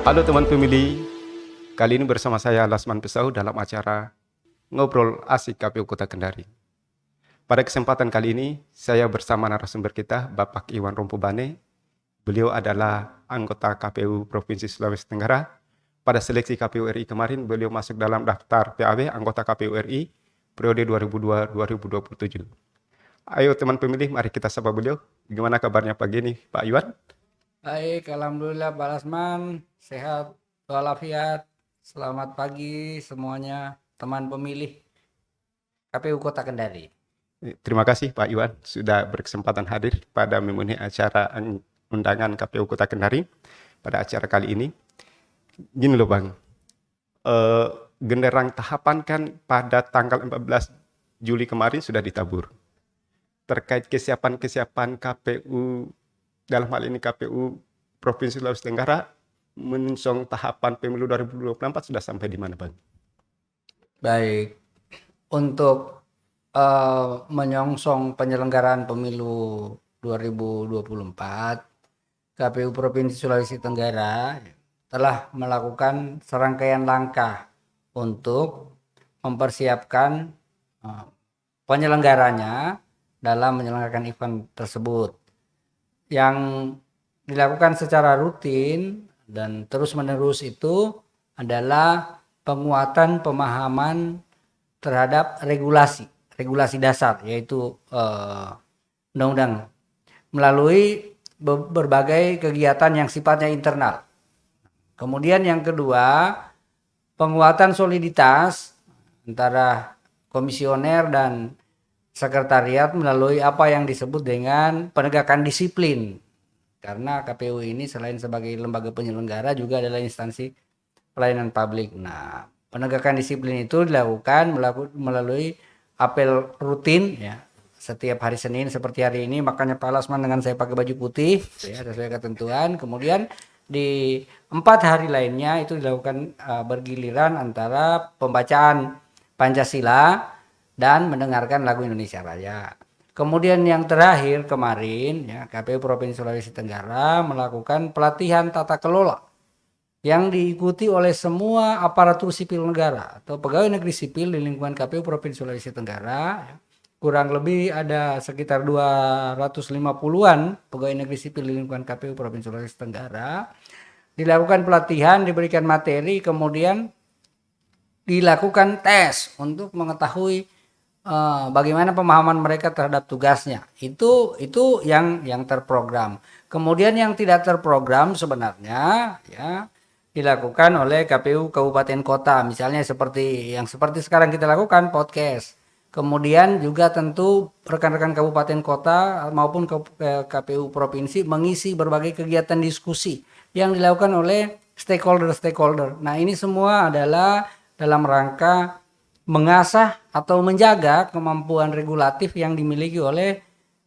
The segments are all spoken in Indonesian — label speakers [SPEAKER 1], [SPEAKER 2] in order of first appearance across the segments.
[SPEAKER 1] Halo teman pemilih, kali ini bersama saya Lasman Pesau dalam acara Ngobrol Asik KPU Kota Kendari. Pada kesempatan kali ini, saya bersama narasumber kita, Bapak Iwan Rompubane. Beliau adalah anggota KPU Provinsi Sulawesi Tenggara. Pada seleksi KPU RI kemarin, beliau masuk dalam daftar PAB anggota KPU RI periode 2002-2027. Ayo teman pemilih, mari kita sapa beliau. Gimana kabarnya pagi ini, Pak Iwan?
[SPEAKER 2] Baik, alhamdulillah Pak Lasman, sehat walafiat. Selamat pagi semuanya teman pemilih KPU Kota Kendari.
[SPEAKER 1] Terima kasih Pak Iwan sudah berkesempatan hadir pada memenuhi acara undangan KPU Kota Kendari pada acara kali ini. Gini loh Bang, genderang tahapan kan pada tanggal 14 Juli kemarin sudah ditabur. Terkait kesiapan KPU, dalam hal ini KPU Provinsi Sulawesi Tenggara, menyongsong tahapan pemilu 2024 sudah sampai di mana Bang?
[SPEAKER 2] Baik, untuk menyongsong penyelenggaraan pemilu 2024, KPU Provinsi Sulawesi Tenggara telah melakukan serangkaian langkah untuk mempersiapkan penyelenggaranya dalam menyelenggarakan event tersebut. Yang dilakukan secara rutin dan terus-menerus itu adalah penguatan pemahaman terhadap regulasi dasar, yaitu undang-undang, melalui berbagai kegiatan yang sifatnya internal. Kemudian yang kedua, penguatan soliditas antara komisioner dan sekretariat melalui apa yang disebut dengan penegakan disiplin. Karena KPU ini selain sebagai lembaga penyelenggara juga adalah instansi pelayanan publik. Nah, penegakan disiplin itu dilakukan melalui apel rutin ya, setiap hari Senin seperti hari ini, makanya Pak Lasman dengan saya pakai baju putih ya, sesuai ketentuan. Kemudian di 4 hari lainnya itu dilakukan bergiliran antara pembacaan Pancasila dan mendengarkan lagu Indonesia Raya. Kemudian yang terakhir kemarin ya, KPU Provinsi Sulawesi Tenggara melakukan pelatihan tata kelola yang diikuti oleh semua aparatur sipil negara atau pegawai negeri sipil di lingkungan KPU Provinsi Sulawesi Tenggara. Kurang lebih ada sekitar 250-an pegawai negeri sipil di lingkungan KPU Provinsi Sulawesi Tenggara. Dilakukan pelatihan, diberikan materi, kemudian dilakukan tes untuk mengetahui bagaimana pemahaman mereka terhadap tugasnya. Itu yang terprogram. Kemudian yang tidak terprogram sebenarnya ya dilakukan oleh KPU kabupaten kota, misalnya seperti sekarang kita lakukan podcast. Kemudian juga tentu rekan-rekan kabupaten kota maupun KPU provinsi mengisi berbagai kegiatan diskusi yang dilakukan oleh stakeholder. Nah, ini semua adalah dalam rangka mengasah atau menjaga kemampuan regulatif yang dimiliki oleh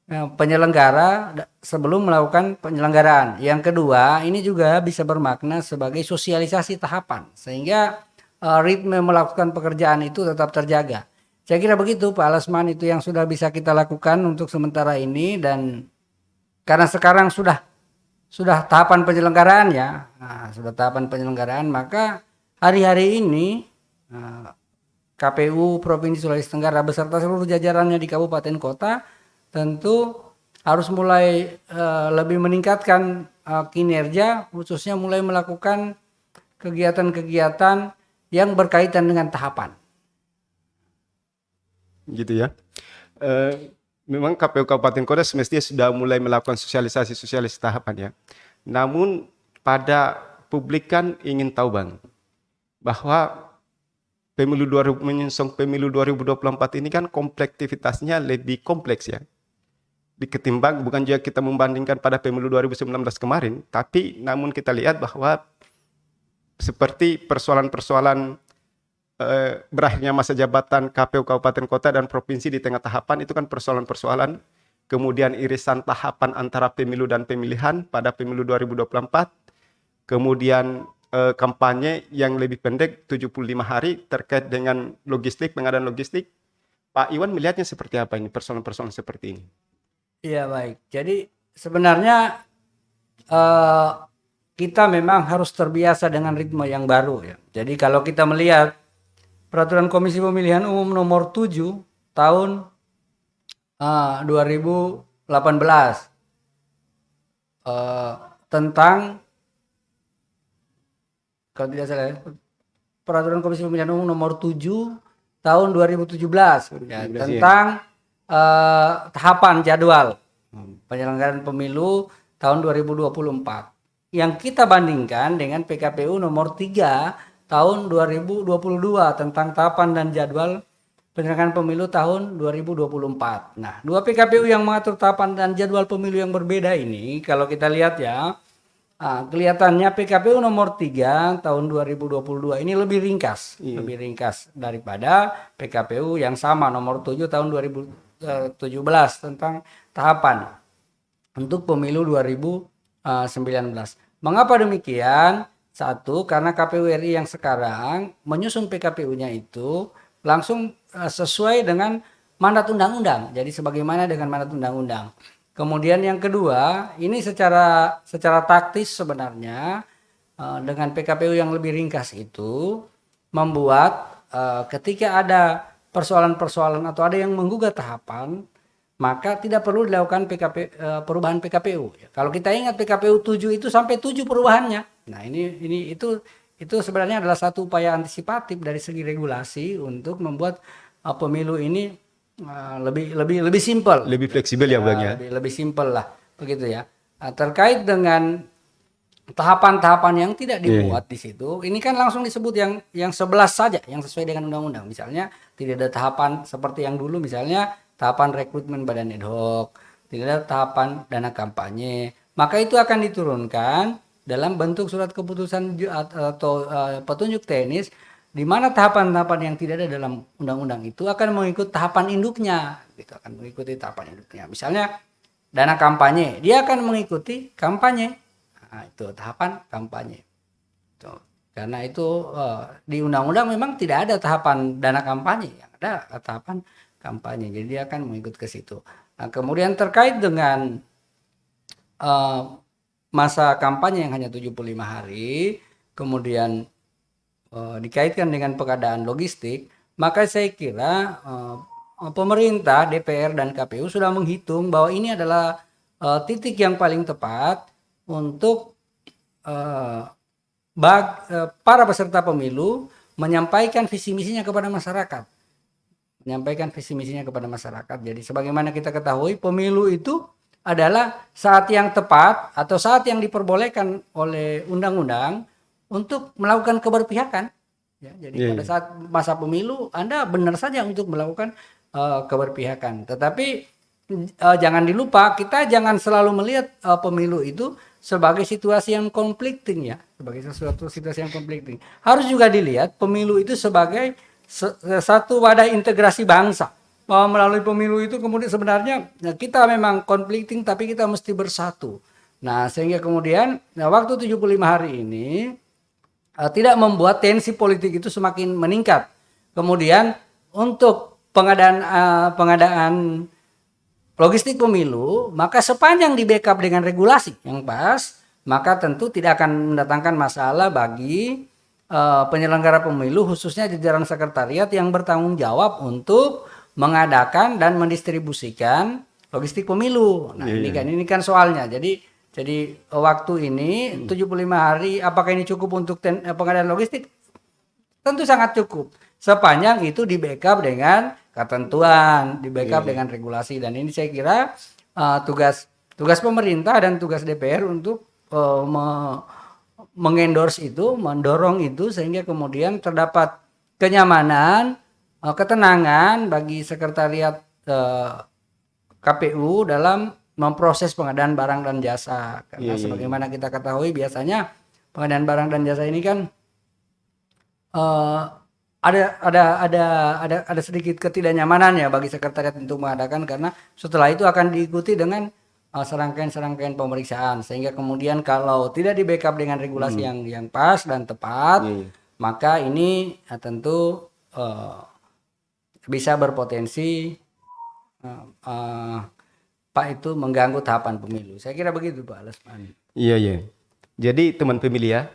[SPEAKER 2] penyelenggara sebelum melakukan penyelenggaraan. Yang kedua, ini juga bisa bermakna sebagai sosialisasi tahapan sehingga ritme melakukan pekerjaan itu tetap terjaga. Saya kira begitu Pak Lasman, itu yang sudah bisa kita lakukan untuk sementara ini, dan karena sekarang sudah tahapan penyelenggaraan ya. Nah, sudah tahapan penyelenggaraan, maka hari-hari ini KPU Provinsi Sulawesi Tenggara beserta seluruh jajarannya di kabupaten kota tentu harus mulai lebih meningkatkan kinerja, khususnya mulai melakukan kegiatan-kegiatan yang berkaitan dengan tahapan.
[SPEAKER 1] Gitu ya. Memang KPU Kabupaten Kota semestinya sudah mulai melakukan sosialisasi tahapan ya. Namun pada publik kan ingin tahu Bang, bahwa menyongsong pemilu 2024 ini kan komplektivitasnya lebih kompleks ya. Ketimbang bukan juga kita membandingkan pada pemilu 2019 kemarin, tapi namun kita lihat bahwa seperti persoalan-persoalan berakhirnya masa jabatan KPU Kabupaten Kota dan Provinsi di tengah tahapan itu kan persoalan-persoalan, kemudian irisan tahapan antara pemilu dan pemilihan pada pemilu 2024, kemudian kampanye yang lebih pendek 75 hari terkait dengan logistik, pengadaan logistik. Pak Iwan melihatnya seperti apa ini persoalan-persoalan seperti ini?
[SPEAKER 2] Iya baik. Jadi sebenarnya kita memang harus terbiasa dengan ritme yang baru ya. Jadi kalau kita melihat Peraturan Komisi Pemilihan Umum Nomor 7 tahun 2018 tentang, kalau tidak salah, Peraturan Komisi Pemilihan Umum Nomor 7 tahun 2017 ya, tentang tahapan jadwal penyelenggaraan pemilu tahun 2024 yang kita bandingkan dengan PKPU nomor 3 tahun 2022 tentang tahapan dan jadwal penyelenggaraan pemilu tahun 2024. Nah, dua PKPU yang mengatur tahapan dan jadwal pemilu yang berbeda ini, kalau kita lihat ya, kelihatannya PKPU nomor 3 tahun 2022 ini lebih ringkas, lebih ringkas daripada PKPU yang sama nomor 7 tahun 2017 tentang tahapan untuk pemilu 2019. Mengapa demikian? Satu, karena KPU RI yang sekarang menyusun PKPU-nya itu langsung sesuai dengan mandat undang-undang. Jadi sebagaimana dengan mandat undang-undang. Kemudian yang kedua, ini secara taktis sebenarnya dengan PKPU yang lebih ringkas itu membuat ketika ada persoalan-persoalan atau ada yang menggugat tahapan, maka tidak perlu dilakukan perubahan PKPU. Kalau kita ingat PKPU 7 itu sampai 7 perubahannya. Nah, itu sebenarnya adalah satu upaya antisipatif dari segi regulasi untuk membuat pemilu ini lebih simpel,
[SPEAKER 1] Lebih fleksibel ya Bang ya.
[SPEAKER 2] lebih simpel lah begitu ya. Terkait dengan tahapan-tahapan yang tidak dimuat di situ, ini kan langsung disebut yang 11 saja yang sesuai dengan undang-undang. Misalnya tidak ada tahapan seperti yang dulu, misalnya tahapan rekrutmen badan ad hoc, tidak ada tahapan dana kampanye, maka itu akan diturunkan dalam bentuk surat keputusan atau petunjuk teknis, di mana tahapan-tahapan yang tidak ada dalam undang-undang itu akan mengikuti tahapan induknya, gitu, akan mengikuti tahapan induknya. Misalnya dana kampanye, dia akan mengikuti kampanye, nah, itu tahapan kampanye. Tuh. Karena itu di undang-undang memang tidak ada tahapan dana kampanye, yang ada tahapan kampanye, jadi dia akan mengikut ke situ. Nah, kemudian terkait dengan masa kampanye yang hanya 75 hari, kemudian dikaitkan dengan pengadaan logistik, maka saya kira pemerintah, DPR dan KPU sudah menghitung bahwa ini adalah titik yang paling tepat untuk para peserta pemilu menyampaikan visi misinya kepada masyarakat. Jadi sebagaimana kita ketahui, pemilu itu adalah saat yang tepat atau saat yang diperbolehkan oleh undang-undang untuk melakukan keberpihakan. Ya, jadi pada saat masa pemilu Anda benar saja untuk melakukan keberpihakan. Tetapi jangan dilupa, kita jangan selalu melihat pemilu itu sebagai situasi yang conflicting ya, sebagai sesuatu situasi yang conflicting. Harus juga dilihat pemilu itu sebagai satu wadah integrasi bangsa. Bahwa melalui pemilu itu kemudian sebenarnya kita memang conflicting tapi kita mesti bersatu. Nah, sehingga kemudian waktu 75 hari ini tidak membuat tensi politik itu semakin meningkat. Kemudian untuk pengadaan logistik pemilu, maka sepanjang di backup dengan regulasi yang pas, maka tentu tidak akan mendatangkan masalah bagi penyelenggara pemilu, khususnya jajaran sekretariat yang bertanggung jawab untuk mengadakan dan mendistribusikan logistik pemilu. Nah, ini kan soalnya. Jadi waktu ini 75 hari, apakah ini cukup untuk pengadaan logistik? Tentu sangat cukup. Sepanjang itu di backup dengan ketentuan, di backup dengan regulasi, dan ini saya kira tugas pemerintah dan tugas DPR untuk mengendorse itu, mendorong itu sehingga kemudian terdapat kenyamanan, ketenangan bagi sekretariat KPU dalam memproses pengadaan barang dan jasa. Karena sebagaimana kita ketahui biasanya pengadaan barang dan jasa ini kan ada sedikit ketidaknyamanan ya bagi sekretariat untuk mengadakan, karena setelah itu akan diikuti dengan serangkaian pemeriksaan, sehingga kemudian kalau tidak di backup dengan regulasi yang pas dan tepat, maka ini tentu bisa berpotensi Pak itu mengganggu tahapan pemilu. Saya kira begitu Pak Lesman.
[SPEAKER 1] Iya. Jadi teman pemilih ya,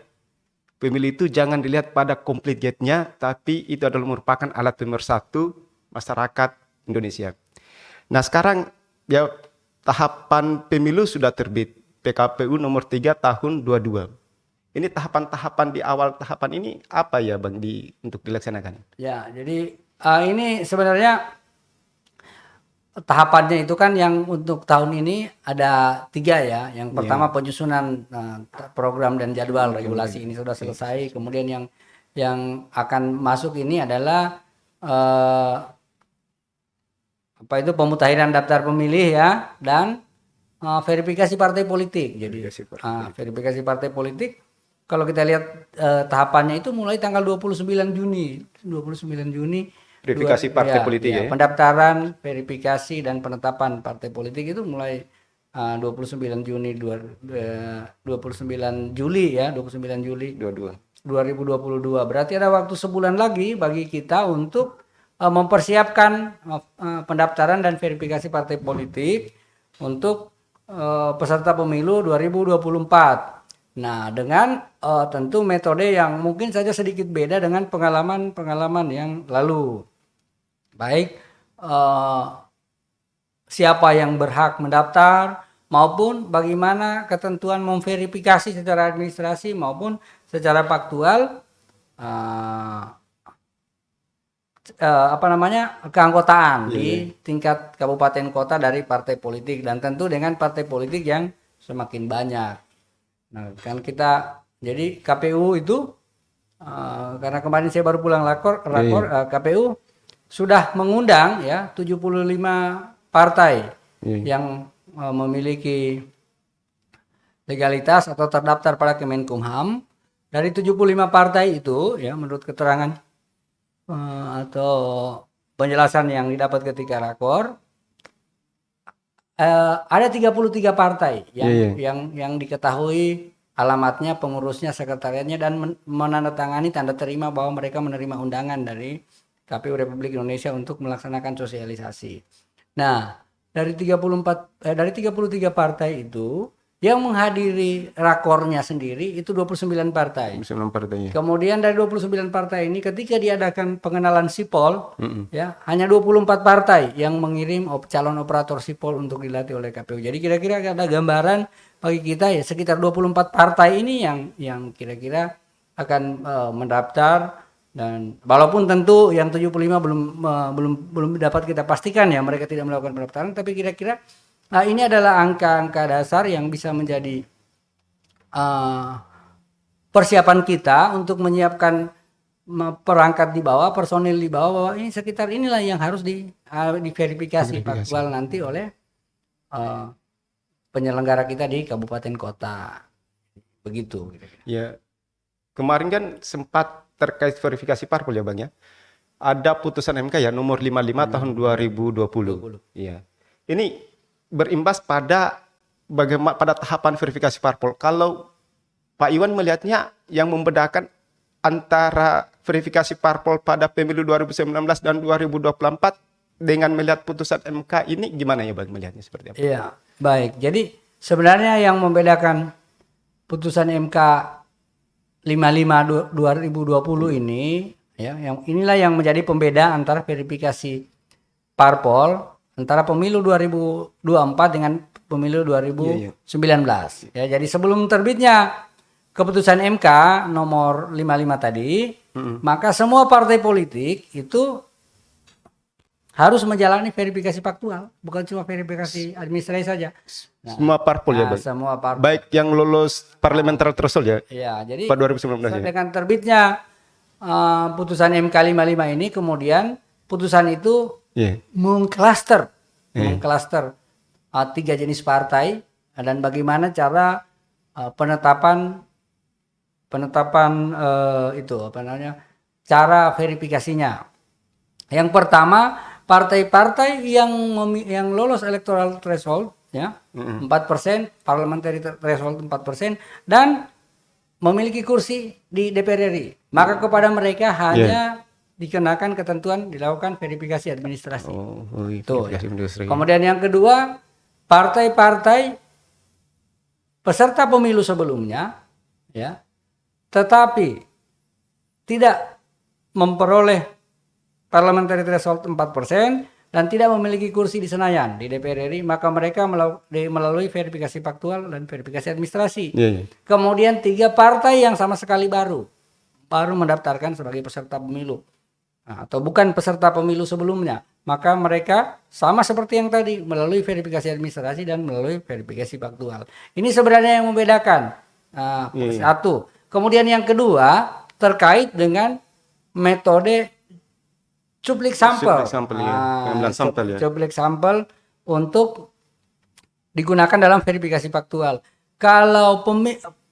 [SPEAKER 1] pemilih itu jangan dilihat pada complete gate-nya, tapi itu adalah merupakan alat pemersatu masyarakat Indonesia. Nah sekarang ya tahapan pemilu sudah terbit, PKPU nomor 3 tahun 22. Ini tahapan-tahapan di awal tahapan ini apa ya Bang untuk dilaksanakan?
[SPEAKER 2] Ya, jadi ini sebenarnya tahapannya itu kan yang untuk tahun ini ada 3 ya. Yang pertama penyusunan program dan jadwal regulasi ini sudah selesai. Kemudian yang akan masuk ini adalah apa itu pemutahiran daftar pemilih ya, dan verifikasi partai politik. Jadi verifikasi partai politik kalau kita lihat tahapannya itu mulai tanggal 29 Juni. 29 Juni
[SPEAKER 1] Verifikasi partai politik ya.
[SPEAKER 2] Pendaftaran, verifikasi dan penetapan partai politik itu mulai 29 Juni 29 Juli ya, 29 Juli 2022. Berarti ada waktu sebulan lagi bagi kita untuk mempersiapkan pendaftaran dan verifikasi partai politik untuk peserta pemilu 2024. Nah, dengan tentu metode yang mungkin saja sedikit beda dengan pengalaman-pengalaman yang lalu. Baik siapa yang berhak mendaftar maupun bagaimana ketentuan memverifikasi secara administrasi maupun secara faktual keanggotaan di tingkat kabupaten kota dari partai politik, dan tentu dengan partai politik yang semakin banyak. Nah, kan kita jadi KPU itu karena kemarin saya baru pulang rakor KPU sudah mengundang ya 75 partai yang memiliki legalitas atau terdaftar pada Kemenkumham. Dari 75 partai itu ya, menurut keterangan atau penjelasan yang didapat ketika rakor, ada 33 partai yang diketahui alamatnya, pengurusnya, sekretariatnya, dan menandatangani tanda terima bahwa mereka menerima undangan dari KPU Republik Indonesia untuk melaksanakan sosialisasi. Nah, dari 33 partai itu yang menghadiri rakornya sendiri itu 29 partai.
[SPEAKER 1] 29 partainya.
[SPEAKER 2] Kemudian dari 29 partai ini ketika diadakan pengenalan sipol ya, hanya 24 partai yang mengirim calon operator sipol untuk dilatih oleh KPU. Jadi kira-kira ada gambaran bagi kita ya, sekitar 24 partai ini yang kira-kira akan mendaftar. Dan walaupun tentu yang 75 belum dapat kita pastikan ya, mereka tidak melakukan pendaftaran, tapi kira-kira ini adalah angka-angka dasar yang bisa menjadi persiapan kita untuk menyiapkan perangkat di bawah, personil di bawah, bahwa ini sekitar inilah yang harus diverifikasi faktual nanti oleh penyelenggara kita di kabupaten kota. Begitu.
[SPEAKER 1] Ya, kemarin kan sempat terkait verifikasi parpol ya Bang ya. Ada putusan MK ya nomor 55 tahun 2020. Iya. Ini berimbas pada bagaimana pada tahapan verifikasi parpol. Kalau Pak Iwan melihatnya yang membedakan antara verifikasi parpol pada pemilu 2019 dan 2024 dengan melihat putusan MK ini gimana ya Bang, melihatnya seperti apa?
[SPEAKER 2] Iya, baik. Jadi sebenarnya yang membedakan putusan MK 55 2020 ini ya, yang inilah yang menjadi pembeda antara verifikasi parpol antara pemilu 2024 dengan pemilu 2019. Ya, jadi sebelum terbitnya keputusan MK nomor 55 tadi, maka semua partai politik itu harus menjalani verifikasi faktual, bukan cuma verifikasi administrasi saja. Nah,
[SPEAKER 1] semua parpol ya Bang?
[SPEAKER 2] Semua parpol.
[SPEAKER 1] Baik yang lolos parliamentary threshold ya?
[SPEAKER 2] Iya, jadi
[SPEAKER 1] pada 2019 ya?
[SPEAKER 2] dengan terbitnya putusan MK 55 ini, kemudian putusan itu mengklaster 3 jenis partai dan bagaimana cara penetapan itu apa namanya, cara verifikasinya. Yang pertama, partai-partai yang lolos electoral threshold ya 4%, parliamentary threshold 4%, dan memiliki kursi di DPR RI, maka kepada mereka hanya dikenakan ketentuan dilakukan verifikasi administrasi. Tuh, ya. Kemudian yang kedua, partai-partai peserta pemilu sebelumnya ya, tetapi tidak memperoleh parliamentary threshold 4% dan tidak memiliki kursi di Senayan di DPR RI, maka mereka melalui verifikasi faktual dan verifikasi administrasi. Kemudian 3 partai yang sama sekali baru mendaftarkan sebagai peserta pemilu. Nah, atau bukan peserta pemilu sebelumnya, maka mereka sama seperti yang tadi melalui verifikasi administrasi dan melalui verifikasi faktual. Ini sebenarnya yang membedakan. Satu. Kemudian yang kedua terkait dengan metode cuplik sampel. Cuplik sampel untuk digunakan dalam verifikasi faktual. Kalau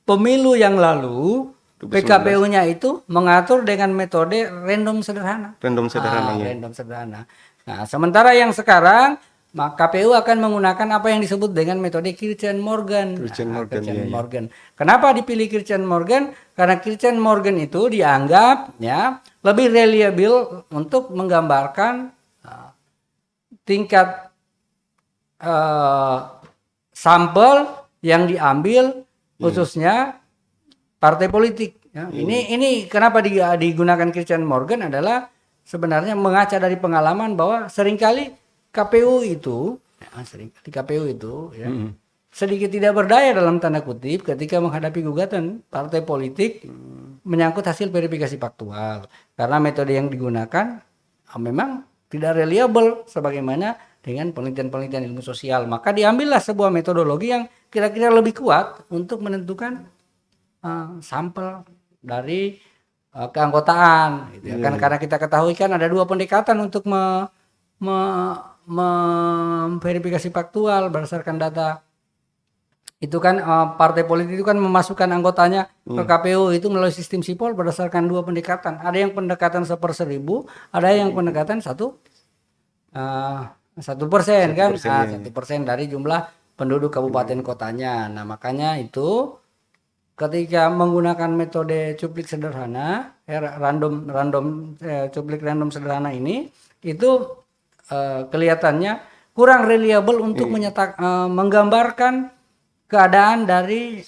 [SPEAKER 2] pemilu yang lalu
[SPEAKER 1] 2019.
[SPEAKER 2] PKPU-nya itu mengatur dengan metode random sederhana.
[SPEAKER 1] Random
[SPEAKER 2] sederhana. Nah, sementara yang sekarang KPU akan menggunakan apa yang disebut dengan metode Kirchen-Morgan. Kirchen-Morgan. Kenapa dipilih Kirchen-Morgan? Karena Kirchen-Morgan itu dianggap ya lebih reliable untuk menggambarkan tingkat sampel yang diambil khususnya partai politik. Ya. Ini kenapa digunakan Kirchen-Morgan adalah sebenarnya mengaca dari pengalaman bahwa seringkali KPU itu ya, sedikit tidak berdaya dalam tanda kutip ketika menghadapi gugatan partai politik menyangkut hasil verifikasi faktual. Karena metode yang digunakan memang tidak reliable sebagaimana dengan penelitian-penelitian ilmu sosial. Maka diambillah sebuah metodologi yang kira-kira lebih kuat untuk menentukan sampel dari keanggotaan. Gitu ya. Karena kita ketahui kan ada 2 pendekatan untuk memverifikasi faktual berdasarkan data. Itu kan partai politik itu kan memasukkan anggotanya ke KPU itu melalui sistem sipol berdasarkan 2 pendekatan. Ada yang pendekatan 1/1000, ada yang pendekatan 1% kan, 1% dari jumlah penduduk kabupaten kotanya. Nah makanya itu ketika menggunakan metode cuplik sederhana, cuplik random sederhana ini itu kelihatannya kurang reliable untuk menggambarkan keadaan dari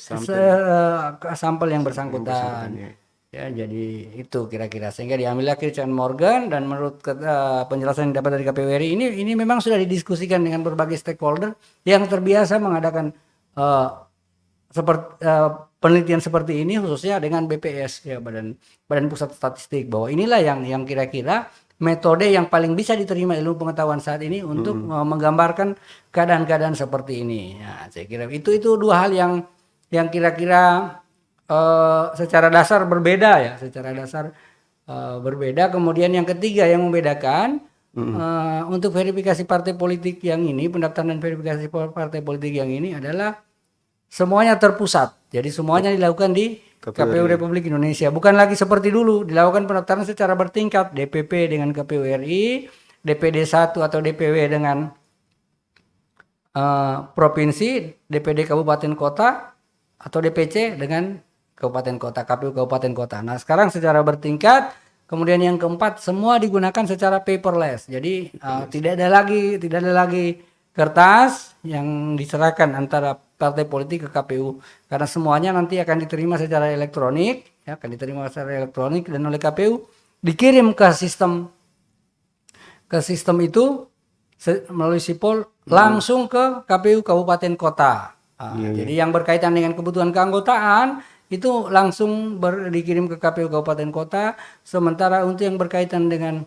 [SPEAKER 2] sampel yang bersangkutan. Ya, jadi itu kira-kira sehingga diambillah Kirchen-Morgan dan menurut penjelasan yang dapat dari KPU RI ini memang sudah didiskusikan dengan berbagai stakeholder yang terbiasa mengadakan penelitian seperti ini khususnya dengan BPS ya Badan Pusat Statistik bahwa inilah yang kira-kira metode yang paling bisa diterima ilmu pengetahuan saat ini untuk menggambarkan keadaan-keadaan seperti ini. Ya, saya kira itu 2 hal yang kira-kira secara dasar berbeda. Kemudian yang ketiga yang membedakan untuk verifikasi partai politik yang ini, pendaftaran dan verifikasi partai politik yang ini adalah semuanya terpusat. Jadi semuanya dilakukan di KPU Republik Indonesia. Bukan lagi seperti dulu dilakukan pendaftaran secara bertingkat, DPP dengan KPU RI, DPD 1 atau DPW dengan provinsi, DPD kabupaten kota atau DPC dengan kabupaten kota, KPU kabupaten kota. Nah, sekarang secara bertingkat. Kemudian yang keempat, semua digunakan secara paperless. Jadi tidak ada lagi kertas yang diserahkan antara partai politik ke KPU karena semuanya nanti akan diterima secara elektronik, dan oleh KPU dikirim ke sistem itu melalui sipol langsung ke KPU kabupaten kota. Jadi yang berkaitan dengan kebutuhan keanggotaan itu langsung dikirim ke KPU kabupaten kota, sementara untuk yang berkaitan dengan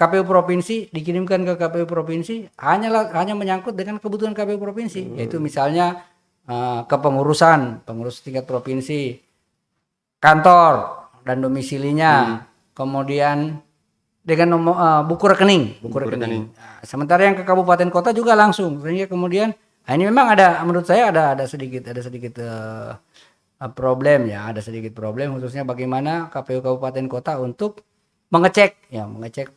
[SPEAKER 2] KPU provinsi dikirimkan ke KPU provinsi hanya menyangkut dengan kebutuhan KPU provinsi, yaitu misalnya pengurus tingkat provinsi, kantor dan domisilinya, kemudian dengan nomor buku rekening. Nah, sementara yang ke kabupaten kota juga langsung, sehingga kemudian ini memang menurut saya ada sedikit problem ya, khususnya bagaimana KPU kabupaten kota untuk mengecek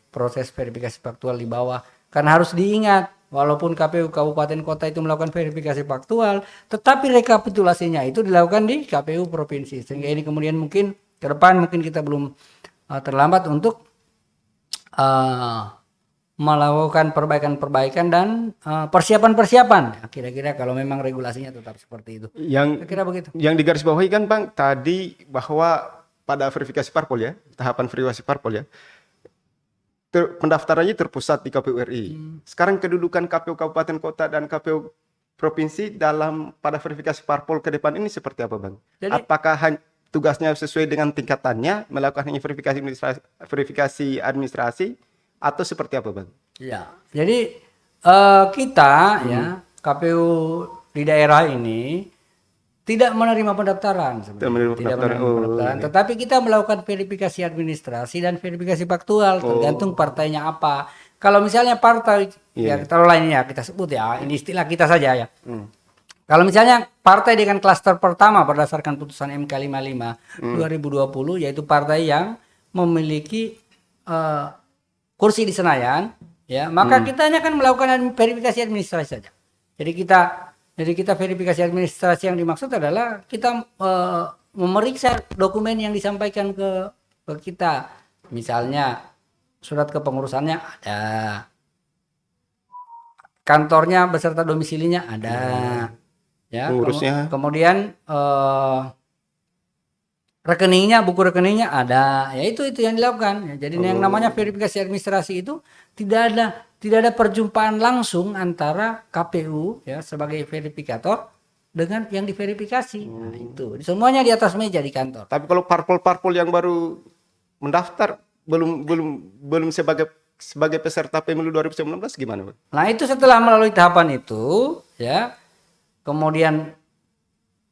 [SPEAKER 2] proses verifikasi faktual di bawah. Karena harus diingat, walaupun KPU kabupaten kota itu melakukan verifikasi faktual, tetapi rekapitulasinya itu dilakukan di KPU provinsi. Sehingga ini kemudian mungkin ke depan kita belum terlambat untuk melakukan perbaikan-perbaikan dan persiapan-persiapan. Ya, kira-kira kalau memang regulasinya tetap seperti itu.
[SPEAKER 1] Yang
[SPEAKER 2] Kira-kira begitu.
[SPEAKER 1] yang digarisbawahi kan Bang tadi bahwa pada verifikasi parpol ya, tahapan verifikasi parpol ya, pendaftarannya terpusat di KPU RI. Sekarang kedudukan KPU Kabupaten Kota dan KPU Provinsi dalam pada verifikasi parpol ke depan ini seperti apa Bang?
[SPEAKER 2] Jadi-
[SPEAKER 1] Apakah tugasnya sesuai dengan tingkatannya melakukan hanya verifikasi administrasi atau seperti apa Bang?
[SPEAKER 2] Ya, jadi kita ya KPU di daerah ini tidak menerima pendaftaran sebenarnya.
[SPEAKER 1] Tidak menerima
[SPEAKER 2] Tidak
[SPEAKER 1] pendaftaran.
[SPEAKER 2] menerima
[SPEAKER 1] Oh,
[SPEAKER 2] pendaftaran.
[SPEAKER 1] iya.
[SPEAKER 2] Tetapi kita melakukan verifikasi administrasi dan verifikasi faktual tergantung partainya apa. Kalau misalnya partai ya taruh lainnya kita sebut ya, ini istilah kita saja ya. Kalau misalnya partai dengan klaster pertama berdasarkan putusan MK 55 2020 yaitu partai yang memiliki kursi di Senayan, ya maka kita hanya akan melakukan verifikasi administrasi saja. Jadi kita verifikasi administrasi yang dimaksud adalah kita memeriksa dokumen yang disampaikan ke kita, misalnya surat kepengurusannya ada, kantornya beserta domisilinya ada, ya
[SPEAKER 1] Pengurusnya.
[SPEAKER 2] kemudian rekeningnya, buku rekeningnya ada, ya itu yang dilakukan. Ya, jadi yang namanya verifikasi administrasi itu tidak ada perjumpaan langsung antara KPU ya sebagai verifikator dengan yang diverifikasi. Nah, itu semuanya di atas meja di kantor.
[SPEAKER 1] Tapi kalau parpol-parpol yang baru mendaftar belum sebagai peserta pemilu 2019 gimana Bang?
[SPEAKER 2] Nah itu setelah melalui tahapan itu, ya kemudian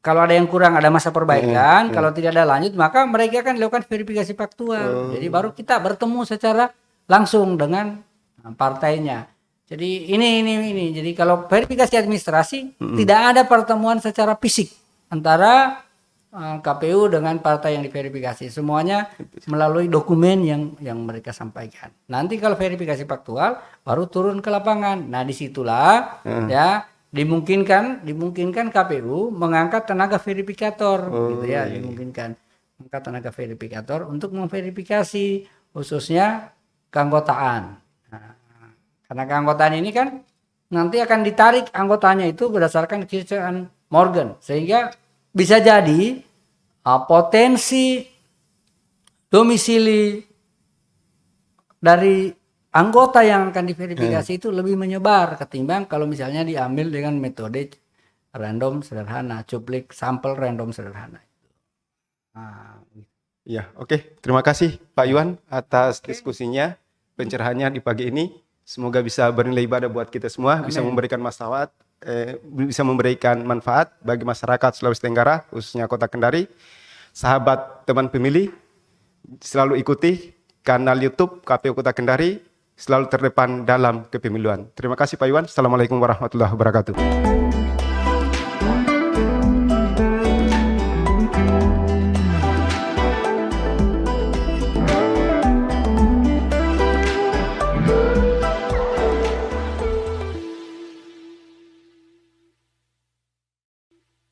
[SPEAKER 2] kalau ada yang kurang ada masa perbaikan, kalau tidak ada lanjut maka mereka akan dilakukan verifikasi faktual. Jadi baru kita bertemu secara langsung dengan partainya. Jadi ini. Jadi kalau verifikasi administrasi tidak ada pertemuan secara fisik antara KPU dengan partai yang diverifikasi. Semuanya melalui dokumen yang mereka sampaikan. Nanti kalau verifikasi faktual baru turun ke lapangan. Nah disitulah ya dimungkinkan KPU mengangkat tenaga verifikator gitu ya, dimungkinkan mengangkat tenaga verifikator untuk memverifikasi khususnya keanggotaan. Nah, karena keanggotaan ini kan nanti akan ditarik anggotanya itu berdasarkan kinerjaan Morgan, sehingga bisa jadi potensi domisili dari anggota yang akan diverifikasi itu lebih menyebar ketimbang kalau misalnya diambil dengan metode random sederhana, cuplik sampel random sederhana. Nah,
[SPEAKER 1] Ya, oke. Terima kasih Pak Yuan atas diskusinya, pencerahannya di pagi ini. Semoga bisa bernilai ibadah buat kita semua, bisa memberikan manfaat bagi masyarakat Sulawesi Tenggara, khususnya Kota Kendari. Sahabat teman pemilih, selalu ikuti kanal YouTube KPU Kota Kendari, selalu terdepan dalam kepemiluan. Terima kasih Pak Yuan. Assalamualaikum warahmatullahi wabarakatuh.